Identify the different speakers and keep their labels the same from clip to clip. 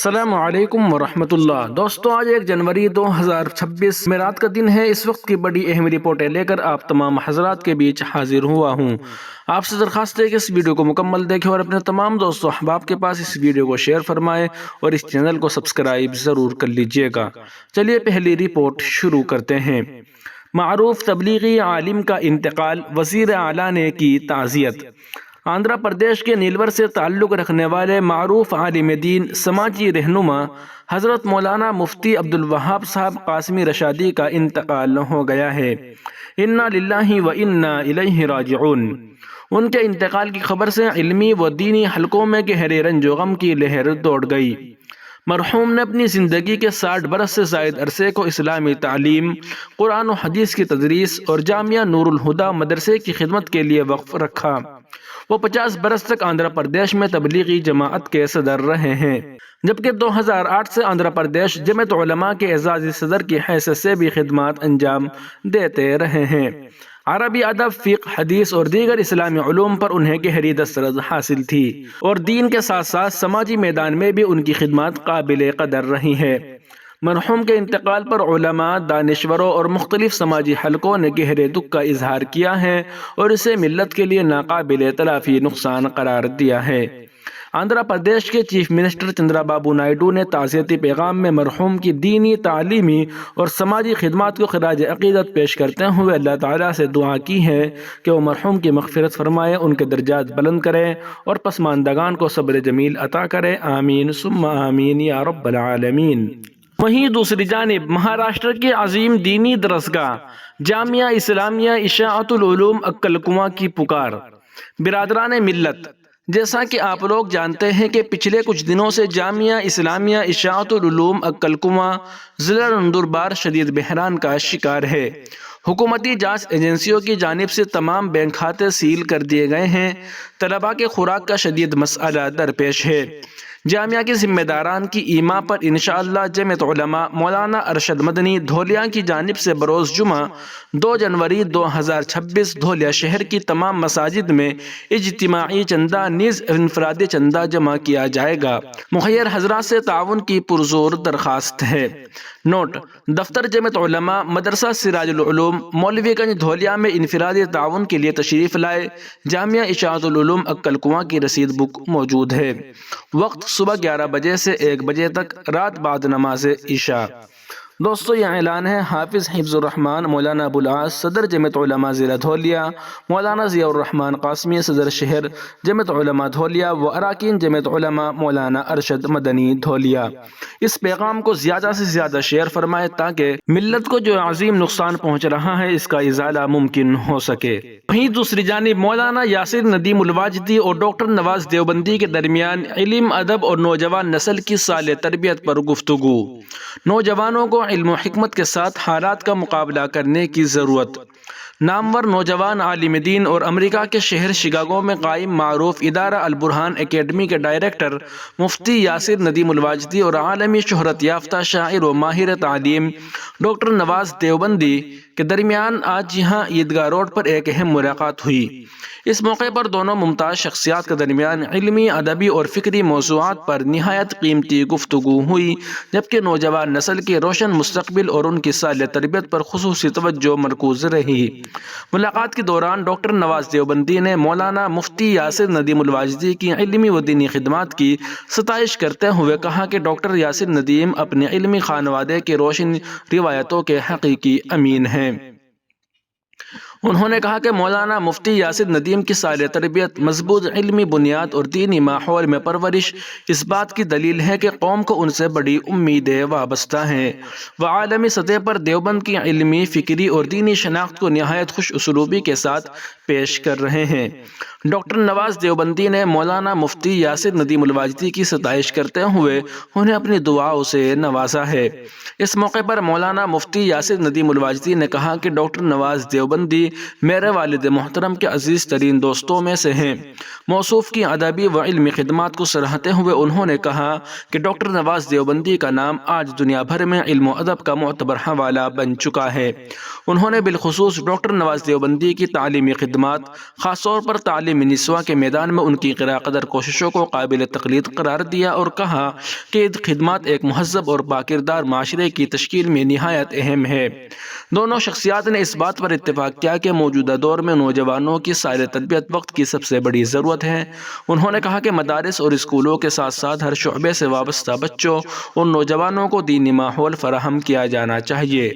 Speaker 1: السلام علیکم ورحمۃ اللہ دوستو، آج 1 جنوری 2026 میرات کا دن ہے۔ اس وقت کی بڑی اہم رپورٹیں لے کر آپ تمام حضرات کے بیچ حاضر ہوا ہوں۔ آپ سے درخواست ہے کہ اس ویڈیو کو مکمل دیکھیں اور اپنے تمام دوستو احباب کے پاس اس ویڈیو کو شیئر فرمائیں اور اس چینل کو سبسکرائب ضرور کر لیجئے گا۔ چلیے پہلی رپورٹ شروع کرتے ہیں۔ معروف تبلیغی عالم کا انتقال، وزیر اعلیٰ نے کی تعزیت۔ آندھرا پردیش کے نیلور سے تعلق رکھنے والے معروف عالم دین، سماجی رہنما حضرت مولانا مفتی عبدالوہاب صاحب قاسمی رشادی کا انتقال ہو گیا ہے۔ انا للہ و انا الیہ راجعون۔ ان کے انتقال کی خبر سے علمی و دینی حلقوں میں گہرے رنج و غم کی لہر دوڑ گئی۔ مرحوم نے اپنی زندگی کے 60 برس سے زائد عرصے کو اسلامی تعلیم، قرآن و حدیث کی تدریس اور جامعہ نور الہدیٰ مدرسے کی خدمت کے لیے وقف رکھا۔ وہ 50 برس تک آندھرا پردیش میں تبلیغی جماعت کے صدر رہے ہیں، جبکہ 2008 سے آندھرا پردیش جمعیت علماء کے اعزازی صدر کی حیثیت سے بھی خدمات انجام دیتے رہے ہیں۔ عربی ادب، فقہ، حدیث اور دیگر اسلامی علوم پر انہیں گہری دسترس حاصل تھی اور دین کے ساتھ ساتھ سماجی میدان میں بھی ان کی خدمات قابل قدر رہی ہیں۔ مرحوم کے انتقال پر علماء، دانشوروں اور مختلف سماجی حلقوں نے گہرے دکھ کا اظہار کیا ہے اور اسے ملت کے لیے ناقابل تلافی نقصان قرار دیا ہے۔ آندھرا پردیش کے چیف منسٹر چندرا بابو نائیڈو نے تعزیتی پیغام میں مرحوم کی دینی، تعلیمی اور سماجی خدمات کو خراج عقیدت پیش کرتے ہوئے اللہ تعالیٰ سے دعا کی ہے کہ وہ مرحوم کی مغفرت فرمائے، ان کے درجات بلند کرے اور پسماندگان کو صبر جمیل عطا کرے۔ آمین ثم آمین یا رب العالمین۔ وہیں دوسری جانب مہاراشٹر کی عظیم دینی درسگاہ جامعہ اسلامیہ اشاعت العلوم عکل کنواں کی پکار۔ برادران ملت، جیسا کہ آپ لوگ جانتے ہیں کہ پچھلے کچھ دنوں سے جامعہ اسلامیہ اشاعت العلوم عکل کنواں ضلع نندربار شدید بحران کا شکار ہے۔ حکومتی جانچ ایجنسیوں کی جانب سے تمام بینک کھاتے سیل کر دیے گئے ہیں۔ طلباء کے خوراک کا شدید مسئلہ درپیش ہے۔ جامعہ کے ذمہ داران کی ایما پر انشاءاللہ جمعیت علماء مولانا ارشد مدنی دھولیہ کی جانب سے بروز جمعہ 2 جنوری 2026 دھولیہ شہر کی تمام مساجد میں اجتماعی چندہ نیز انفرادی چندہ جمع کیا جائے گا۔ مخیر حضرات سے تعاون کی پرزور درخواست ہے۔ نوٹ: دفتر جمعیت علماء مدرسہ سراج العلوم مولوی گنج دھولیہ میں انفرادی تعاون کے لیے تشریف لائے۔ جامعہ اشاعت العلوم عکل کنواں کی رسید بک موجود ہے۔ وقت صبح 11 بجے سے 1 بجے تک، رات بعد نماز عشاء۔ دوستو، یہ اعلان ہے حافظ حفظ الرحمان مولانا ابوالعاص صدر جمعیت علماء ضلع دھولیہ، مولانا ضیاء الرحمان قاسمی صدر شہر جمعیت علماء دھولیہ و اراکین جمعیت علماء مولانا ارشد مدنی دھولیہ۔ اس پیغام کو زیادہ سے زیادہ شیئر فرمائے تاکہ ملت کو جو عظیم نقصان پہنچ رہا ہے اس کا ازالہ ممکن ہو سکے۔ وہیں دوسری جانب مولانا یاسر ندیم الواجدی اور ڈاکٹر نواز دیوبندی کے درمیان علم، ادب اور نوجوان نسل کی سال تربیت پر گفتگو۔ نوجوانوں کو علم و حکمت کے ساتھ حالات کا مقابلہ کرنے کی ضرورت۔ نامور نوجوان عالم دین اور امریکہ کے شہر شکاگو میں قائم معروف ادارہ البرہان اکیڈمی کے ڈائریکٹر مفتی یاسر ندیم الواجدی اور عالمی شہرت یافتہ شاعر و ماہر تعلیم ڈاکٹر نواز دیوبندی کے درمیان آج یہاں عیدگاہ روڈ پر ایک اہم ملاقات ہوئی۔ اس موقع پر دونوں ممتاز شخصیات کے درمیان علمی، ادبی اور فکری موضوعات پر نہایت قیمتی گفتگو ہوئی، جبکہ نوجوان نسل کے روشن مستقبل اور ان کی سال تربیت پر خصوصی توجہ مرکوز رہی۔ ملاقات کے دوران ڈاکٹر نواز دیوبندی نے مولانا مفتی یاسر ندیم الواجدی کی علمی و دینی خدمات کی ستائش کرتے ہوئے کہا کہ ڈاکٹر یاسر ندیم اپنے علمی خانوادے کی روشن روایتوں کے حقیقی امین ہیں۔ انہوں نے کہا کہ مولانا مفتی یاسر ندیم کی سال تربیت، مضبوط علمی بنیاد اور دینی ماحول میں پرورش اس بات کی دلیل ہے کہ قوم کو ان سے بڑی امیدیں وابستہ ہیں۔ وہ عالمی سطح پر دیوبند کی علمی، فکری اور دینی شناخت کو نہایت خوش اسلوبی کے ساتھ پیش کر رہے ہیں۔ ڈاکٹر نواز دیوبندی نے مولانا مفتی یاسر ندیم الواجدی کی ستائش کرتے ہوئے انہیں اپنی دعاؤں سے نوازا ہے۔ اس موقع پر مولانا مفتی یاسر ندیم الواجدی نے کہا کہ ڈاکٹر نواز دیوبندی میرے والد محترم کے عزیز ترین دوستوں میں سے ہیں۔ موصوف کی ادبی و علمی خدمات کو سراہتے ہوئے انہوں نے کہا کہ ڈاکٹر نواز دیوبندی کا نام آج دنیا بھر میں علم و ادب کا معتبر حوالہ بن چکا ہے۔ انہوں نے بالخصوص ڈاکٹر نواز دیوبندی کی تعلیمی خدمات خدمات، خاص طور پر تعلیم نسواں کے میدان میں ان کی قدر کوششوں کو قابل تقلید قرار دیا اور کہا کہ یہ خدمات ایک مہذب اور باکردار معاشرے کی تشکیل میں نہایت اہم ہے۔ دونوں شخصیات نے اس بات پر اتفاق کیا کہ موجودہ دور میں نوجوانوں کی سائر تربیت وقت کی سب سے بڑی ضرورت ہے۔ انہوں نے کہا کہ مدارس اور اسکولوں کے ساتھ ساتھ ہر شعبے سے وابستہ بچوں اور نوجوانوں کو دینی ماحول فراہم کیا جانا چاہیے،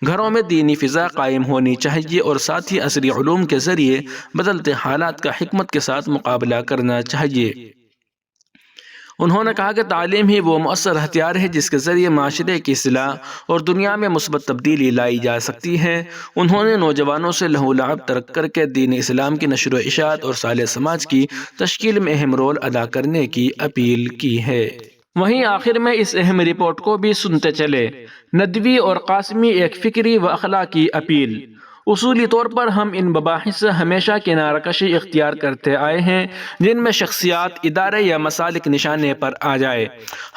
Speaker 1: گھروں میں دینی فضا قائم ہونی چاہیے اور ساتھ ہی عصری علوم کے ذریعے بدلتے حالات کا حکمت کے ساتھ مقابلہ کرنا چاہیے۔ انہوں نے کہا کہ تعلیم ہی وہ مؤثر ہتھیار ہے جس کے ذریعے معاشرے کی اصلاح اور دنیا میں مثبت تبدیلی لائی جا سکتی ہے۔ انہوں نے نوجوانوں سے لہو لعب ترک کر کے دین اسلام کی نشر و اشاعت اور صالح سماج کی تشکیل میں اہم رول ادا کرنے کی اپیل کی ہے۔ وہیں آخر میں اس اہم رپورٹ کو بھی سنتے چلے۔ ندوی اور قاسمی ایک فکری و اخلاقی اپیل۔ اصولی طور پر ہم ان مباحث سے ہمیشہ کنارہ کشی اختیار کرتے آئے ہیں جن میں شخصیات، ادارے یا مسالک نشانے پر آ جائے۔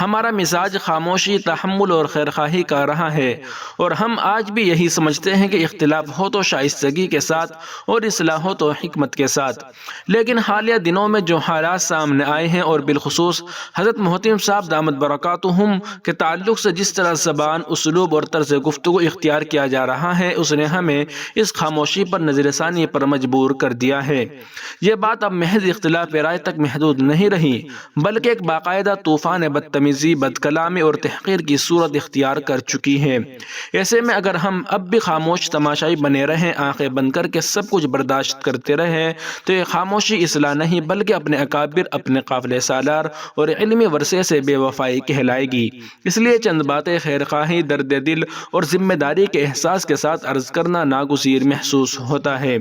Speaker 1: ہمارا مزاج خاموشی، تحمل اور خیرخواہی کا رہا ہے اور ہم آج بھی یہی سمجھتے ہیں کہ اختلاف ہو تو شائستگی کے ساتھ اور اصلاح ہو تو حکمت کے ساتھ۔ لیکن حالیہ دنوں میں جو حالات سامنے آئے ہیں اور بالخصوص حضرت محترم صاحب دامت برکاتہم کے تعلق سے جس طرح زبان، اسلوب اور طرز گفتگو اختیار کیا جا رہا ہے، اس نے ہمیں اس خاموشی پر نظر ثانی پر مجبور کر دیا ہے۔ یہ بات اب محض اختلاف رائے تک محدود نہیں رہی بلکہ ایک باقاعدہ طوفان بدتمیزی، بد کلامی اور تحقیر کی صورت اختیار کر چکی ہے۔ ایسے میں اگر ہم اب بھی خاموش تماشائی بنے رہیں، آنکھیں بند کر کے سب کچھ برداشت کرتے رہیں، تو یہ خاموشی اصلاح نہیں بلکہ اپنے اکابر، اپنے قافلے سالار اور علمی ورثے سے بے وفائی کہلائے گی۔ اس لیے چند باتیں خیرخواہی، درد دل اور ذمہ داری کے احساس کے ساتھ عرض کرنا ناگزیر محسوس ہوتا ہے۔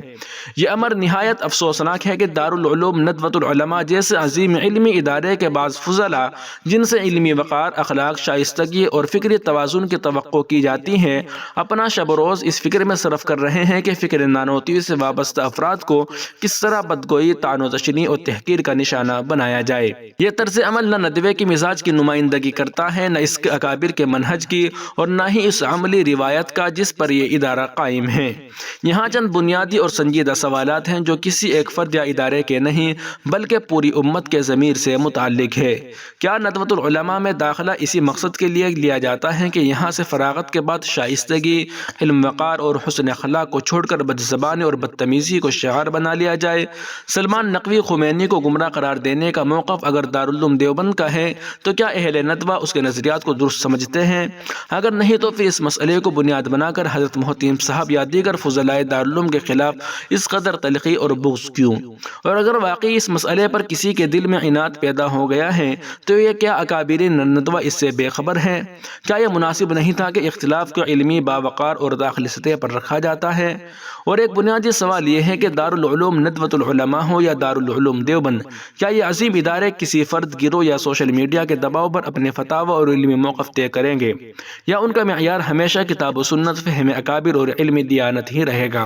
Speaker 1: یہ امر نہایت افسوسناک ہے کہ دارالعلوم ندوۃ العلماء جیسے عظیم علمی ادارے کے بعض فضلاء جن سے علمی وقار، اخلاق، شائستگی اور فکری توازن کی توقع کی جاتی ہے، اپنا شب و روز اس فکر میں صرف کر رہے ہیں کہ فکر نانوتوی سے وابستہ افراد کو کس طرح بدگوئی، طعن و تشنیع اور تحقیر کا نشانہ بنایا جائے۔ یہ طرز عمل نہ ندوے کی مزاج کی نمائندگی کرتا ہے، نہ اس کے اکابر کے منہج کی اور نہ ہی اس عملی روایت کا جس پر یہ ادارہ قائم ہے۔ یہاں چند بنیادی اور سنجیدہ سوالات ہیں جو کسی ایک فرد یا ادارے کے نہیں بلکہ پوری امت کے ضمیر سے متعلق ہے۔ کیا ندوۃ العلماء میں داخلہ اسی مقصد کے لیے لیا جاتا ہے کہ یہاں سے فراغت کے بعد شائستگی، علم، وقار اور حسن اخلاق کو چھوڑ کر بدزبانی اور بدتمیزی کو شعار بنا لیا جائے؟ سلمان نقوی خمینی کو گمراہ قرار دینے کا موقف اگر دارالعلوم دیوبند کا ہے تو کیا اہل ندوہ اس کے نظریات کو درست سمجھتے ہیں؟ اگر نہیں تو پھر اس مسئلے کو بنیاد بنا کر حضرت محترم صاحب یا دیگر فضلائے دارالعلوم کے خلاف اس قدر تلخی اور بغض کیوں؟ اور اگر واقعی اس مسئلے پر کسی کے دل میں عناد پیدا ہو گیا ہے تو یہ کیا اکابرین ندوہ اس سے بے خبر ہیں؟ کیا یہ مناسب نہیں تھا کہ اختلاف کو علمی، باوقار اور داخلی سطح پر رکھا جاتا ہے؟ اور ایک بنیادی سوال یہ ہے کہ دارالعلوم ندوۃ العلماء ہو یا دارالعلوم دیوبند، کیا یہ عظیم ادارے کسی فرد، گروہ یا سوشل میڈیا کے دباؤ پر اپنے فتاوی اور علمی موقف طے کریں گے، یا ان کا معیار ہمیشہ کتاب و سنت، فہم اکابر اور علمی دیانت ہی رہے گا؟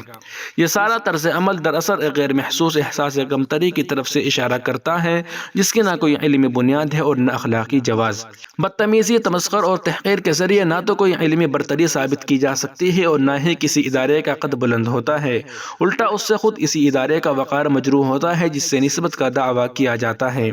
Speaker 1: یہ سارا طرز عمل دراصل ایک غیر محسوس احساس کمتری کی طرف سے اشارہ کرتا ہے جس کی نہ کوئی علمی بنیاد ہے اور نہ اخلاقی جواز۔ بدتمیزی، تمسخر اور تحقیر کے ذریعے نہ تو کوئی علمی برتری ثابت کی جا سکتی ہے اور نہ ہی کسی ادارے کا قد بلند ہوتا ہے، الٹا اس سے خود اسی ادارے کا وقار مجروح ہوتا ہے جس سے نسبت کا دعویٰ کیا جاتا ہے۔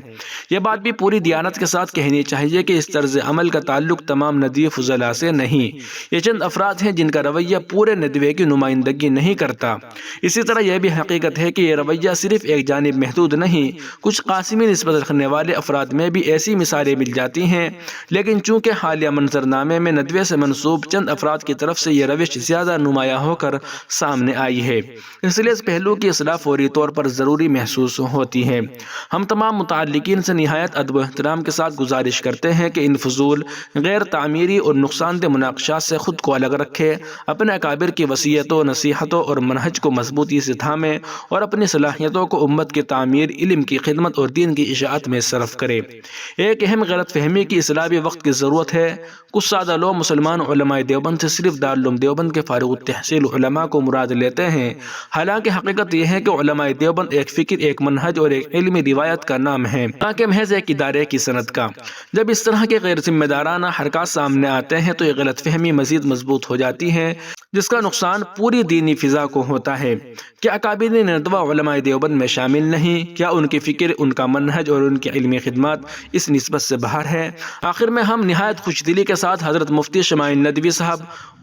Speaker 1: یہ بات بھی پوری دیانت کے ساتھ کہنی چاہیے کہ اس طرز عمل کا تعلق تمام ندوی فضلاء سے نہیں، یہ چند افراد ہیں جن کا رویہ پورے ندوے کی نمائندگی نہیں کرتا۔ اسی طرح یہ بھی حقیقت ہے کہ یہ رویہ صرف ایک جانب محدود نہیں، کچھ قاسمی نسبت رکھنے والے افراد میں بھی ایسی مثالیں مل جاتی ہیں، لیکن چونکہ حالیہ منظرنامے میں ندوے سے منسوب چند افراد کی طرف سے یہ روش زیادہ نمایاں ہو کر سامنے آئی ہے، اس لیے اس پہلو کی اصلاح فوری طور پر ضروری محسوس ہوتی ہے۔ ہم تمام متعلقین سے نہایت ادب و احترام کے ساتھ گزارش کرتے ہیں کہ ان فضول، غیر تعمیری اور نقصان دہ مناقشات سے خود کو الگ رکھے، اپنے اکابر کی وصیتوں، نصیحتوں اور منہج کو مضبوطی سے تھامے اور اپنی صلاحیتوں کو امت کی تعمیر، علم کی خدمت اور دین کی اشاعت میں صرف کرے۔ ایک اہم غلط فہمی کی اصلاح بھی وقت کی ضرورت ہے۔ کچھ سادہ لوگ مسلمان علماء دیوبند سے صرف دارالعلوم دیوبند کے فارغ التحصیل علماء کو مراد لیتے لیتے ہیں، حالانکہ حقیقت یہ ہے کہ علماء دیوبند ایک فکر، ایک منہج اور ایک علمی روایت کا نام ہے، نہ کہ محض ایک ادارے کی صنعت کا۔ جب اس طرح کے غیر ذمہ دارانہ حرکات سامنے آتے ہیں تو یہ غلط فہمی مزید مضبوط ہو جاتی ہے، جس کا نقصان پوری دینی فضا کو ہوتا ہے۔ کیا اکابرین ندوہ علماء دیوبند میں شامل نہیں؟ کیا ان کی فکر، ان کا منہج اور ان کی علمی خدمات اس نسبت سے باہر ہے؟ آخر میں ہم نہایت خوش دلی کے ساتھ حضرت مفتی شمائل ندوی صاحب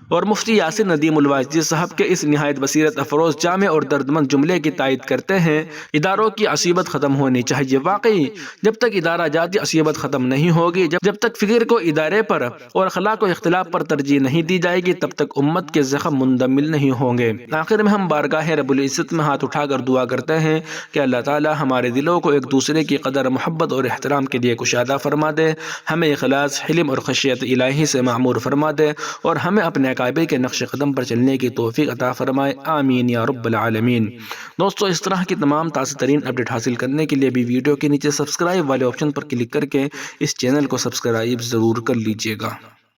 Speaker 1: اور مفتی یاسر ندیم الواجدی صاحب کے اس نہایت بصیرت افروز، جامع اور دردمند جملے کی تائید کرتے ہیں: اداروں کی عصیبت ختم ہونی چاہیے۔ واقعی جب تک ادارہ جاتی عصیبت ختم نہیں ہوگی، جب تک فکر کو ادارے پر اور اخلاق و اختلاف پر ترجیح نہیں دی جائے گی، تب تک امت کے زخم مندمل نہیں ہوں گے۔ آخر میں ہم بارگاہ رب العزت میں ہاتھ اٹھا کر دعا کرتے ہیں کہ اللہ تعالی ہمارے دلوں کو ایک دوسرے کی قدر، محبت اور احترام کے لیے کشادہ فرما دے، ہمیں اخلاص، حلم اور خشیت الہی سے معمور فرما دے، اور ہمیں اپنے اکابر کے نقش قدم پر چلنے کی توفیق عطا فرمائے، آمین یا رب العالمین۔ دوستو، اس طرح کی تمام تازہ ترین اپڈیٹ حاصل کرنے کے لیے بھی ویڈیو کے نیچے سبسکرائب والے آپشن پر کلک کر کے اس چینل کو سبسکرائب ضرور کر لیجئے گا۔